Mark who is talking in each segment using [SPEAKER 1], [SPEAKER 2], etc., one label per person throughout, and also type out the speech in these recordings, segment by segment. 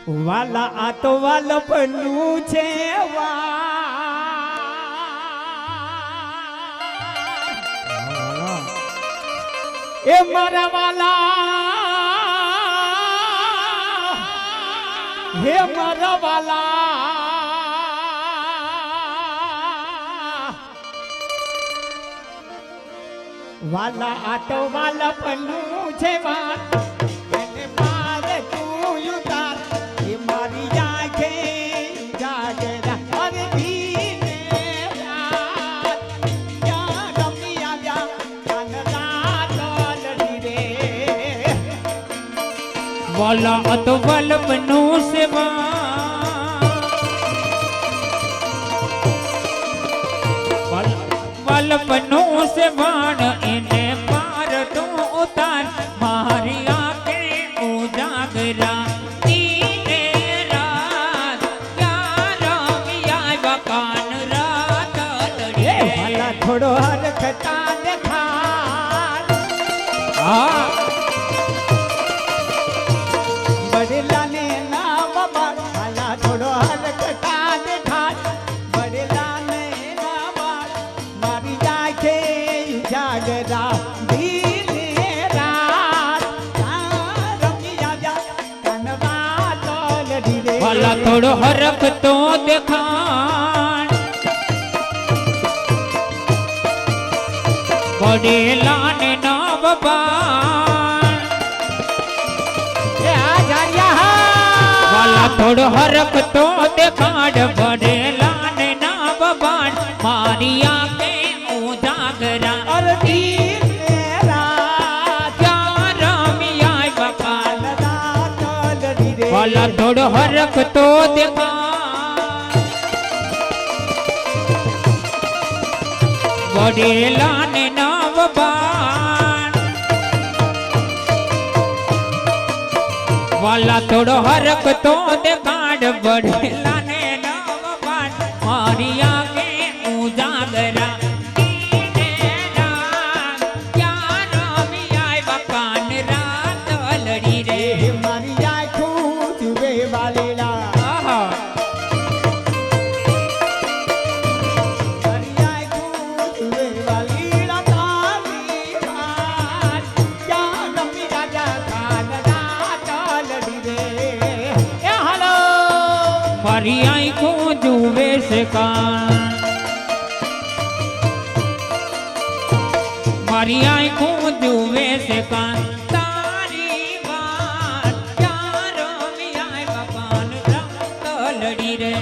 [SPEAKER 1] વાલા આ તો વાલપનું છે એ મારા વાલા હે મારા વાલા વાલા આ તો વાલપનું છે વાત
[SPEAKER 2] वाला अत वल्लभनु सेवा वल्लभनु सेवाण इने पार तो उतार मारी आके उजागरा दीने रात यारा मिया बकान रात लड़े
[SPEAKER 1] वाला थोड़ो हरकता देखा हाँ
[SPEAKER 2] वाला थोड़ो हरक तो दिखान बड़ेला ने नाव बान वाला थोड़ो हरक तो दिखान बड़ेला ने नाव बान मारिया के उजागरा और वाला थोड़ो हरक तो देखा बड़ेला ने नाव बान वाला थोड़ो हरक तो देखा बड़ेला ने नाव बान मारिया के उजागरा मारी आँखों जुए से कान मारी आँखों जुए से कान तारी बात यारो मिया बकान रात लड़ी रे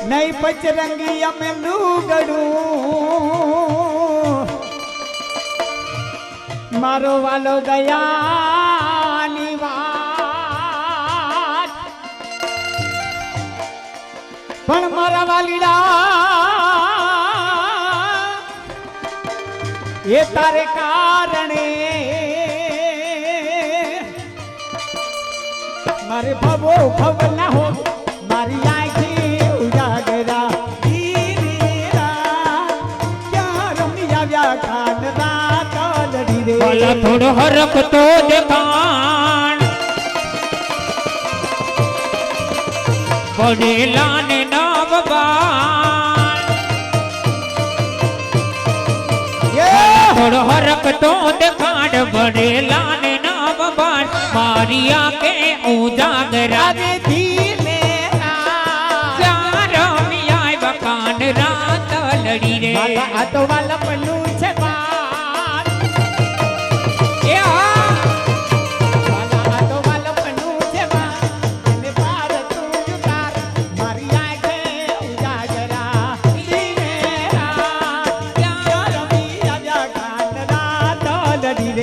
[SPEAKER 1] नहीं पचरंगी में लूगड़ू मारो वालो गया निवास पण मारा वालीड़ा ये तारे कारणे मारे भवो भव ना हो मारी आँखी उजागरा खान रात लड़ी रे
[SPEAKER 2] वाला थोड़ो हरक तो देखान बड़ेला ने नाव बान थोड़ो हरक तो देखान बड़ेला ने नाव बान मारिया के उजागरा रात लड़ी रे
[SPEAKER 1] वाला आ तो वालपनु छे बात वाला आ तो वालपनु छे बात ने पार तू जुगार मारी आँखें उजागरा दीने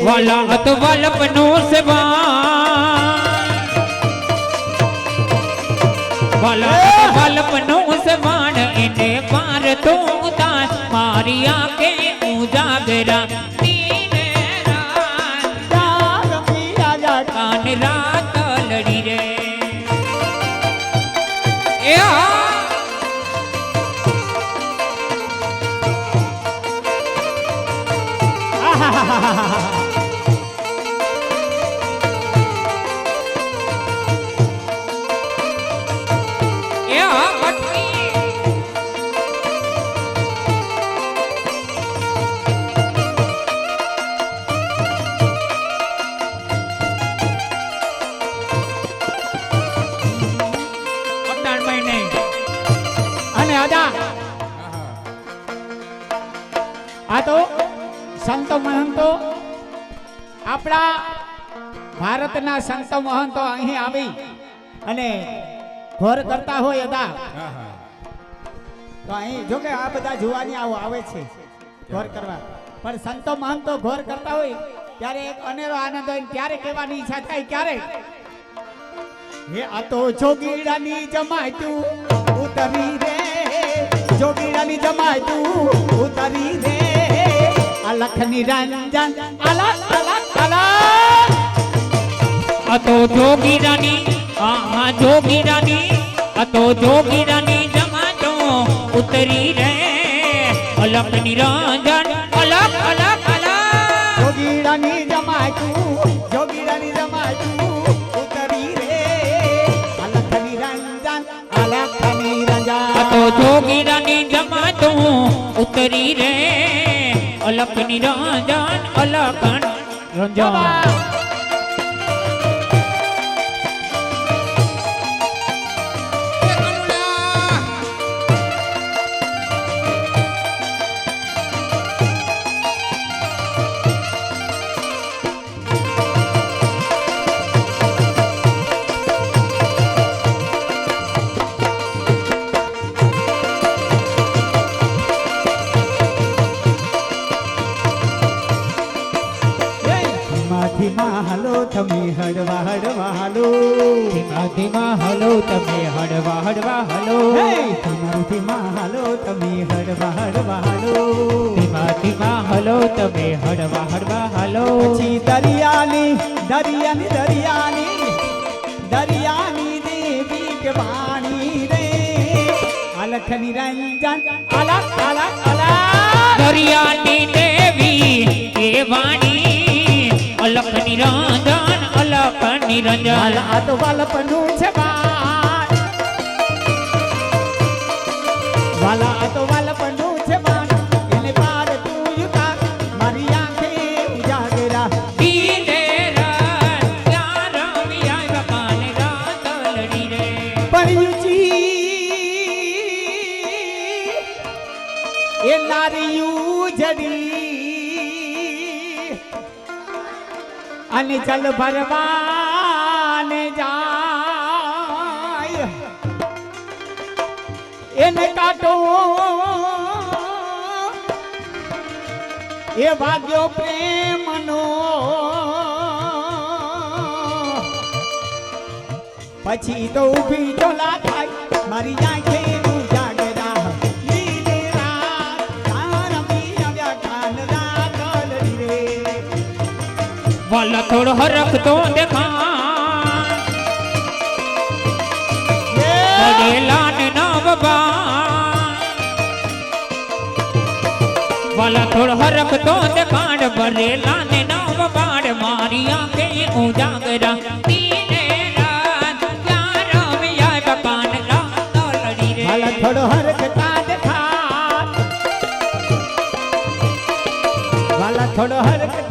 [SPEAKER 2] વાલા અત વલ્પનો સેવા વાલા અત વલ્પનો સેવાણ એને પાર તો ઉતાર મારી આંખે ઉજાગરા દીને રાત
[SPEAKER 1] રમી રાજા
[SPEAKER 2] કાન રાત લડી રે એ આ એ આ બટકી અટાણમાં નહીં
[SPEAKER 1] અને આદા આ તો સંતો મહંતો આપણા ભારતના સંતો મહંતો અહીં આવી અને ઘોર કરતા હોય અદા તો અહીં જો કે આ બધા જુવાની આવે છે ઘોર કરવા પણ સંતો મહંતો ઘોર કરતા હોય ત્યારે એક અનેરો આનંદ હોય ત્યારે કહેવાની ઈચ્છા થાય ક્યારે હે આ તો જોગીડાની જમાય તું ઉતરી રે જોગીડાની જમાય તું ઉતરી રે અલખ નિરંજન અલખ અલખ અલખ
[SPEAKER 2] આ તો જોગીરાની આ જોગીરાની આ તો જોગીરાની જમાતો ઉતરી રે અલખ નિરંજન અલખ અલખ અલખ
[SPEAKER 1] જોગીડાની જમાય તું જોગીડાની જમાય તું ઉતરી રે અલખ નિરંજન અલખ નિરંજન
[SPEAKER 2] આ તો જોગીરાની જમાતો ઉતરી રે અલખ નિરંજન અલખ રંજન
[SPEAKER 1] ધીમા હાલો તમે હળવા હળવા હાલો
[SPEAKER 2] ધીમા ધીમા હલો તમે હળવા હળવા હલો
[SPEAKER 1] ધીમા હાલો તમે હળવા હળવા હાલો
[SPEAKER 2] ધીમા ધીમા હલો તમે હળવા હળવા હલો
[SPEAKER 1] પછી દરિયાની દરિયાની દરિયાની દરિયાની દેવી કે વાણી રે અલખ નિરંજન અલખ અલખ અલખ
[SPEAKER 2] દરિયાની દેવી એ વાણી અલખ નિરંજન અલખ નિરંજન
[SPEAKER 1] આ તો વાલપનું છે બાણ વાલા આ તો વાલપનું છે બાણ એને પાર તું યુતા મારી આંખે ઉજાગરા
[SPEAKER 2] દીને રાત ત્યાં રમ્યા બકાન રાત લડી રે
[SPEAKER 1] પડ્યું એ નારિયું જડી અને જલ ભરવાને જાય એને કાટો એ ભાગ્યો પ્રેમનો પછી તો ઊભી ચોલા થાય મારી આંખે ઉજાગરા લીલી રાત તારમી આવ્યા કાન રાત લડી રે
[SPEAKER 2] વાલા થોડો હરખતો દેખા પડેલા ને નવબા વાલા થોડો હરખતો દેખાડ ભરેલા ને નવબાડ મારી આંખે ઉજાગરા દીને રાત ત્યાં રમ્યા બકાન રાત લડી રે
[SPEAKER 1] હાલ થોડો હરકતા દેખા વાલા થોડો હરકતા